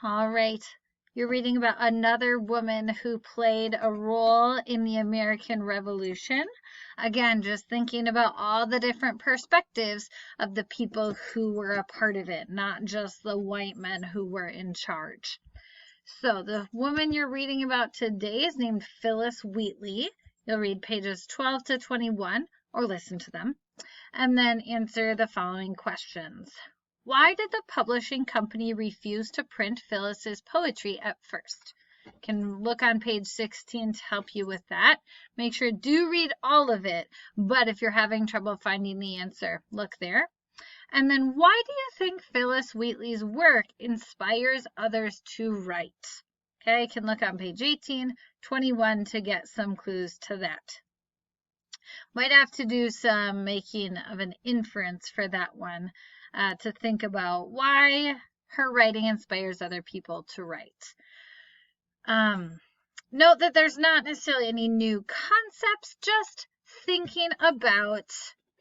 All right. You're reading about another woman who played a role in the American Revolution. Again, just thinking about all the different perspectives of the people who were a part of it, not just the white men who were in charge. So the woman you're reading about today is named Phillis Wheatley. You'll read pages 12 to 21 or listen to them, and then answer the following questions. Why did the publishing company refuse to print Phillis's poetry at first? You can look on page 16 to help you with that. Make sure do read all of it, but if you're having trouble finding the answer, look there. And then why do you think Phillis Wheatley's work inspires others to write? Okay, you can look on page 18, 21 to get some clues to that. Might have to do some making of an inference for that one to think about why her writing inspires other people to write. Note that there's not necessarily any new concepts, just thinking about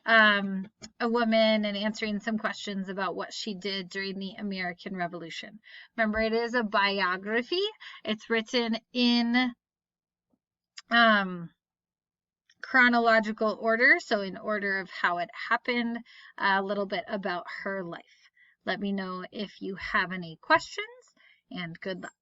a woman and answering some questions about what she did during the American Revolution. Remember, it is a biography. It's written in chronological order, so in order of how it happened, a little bit about her life. Let me know if you have any questions, and good luck.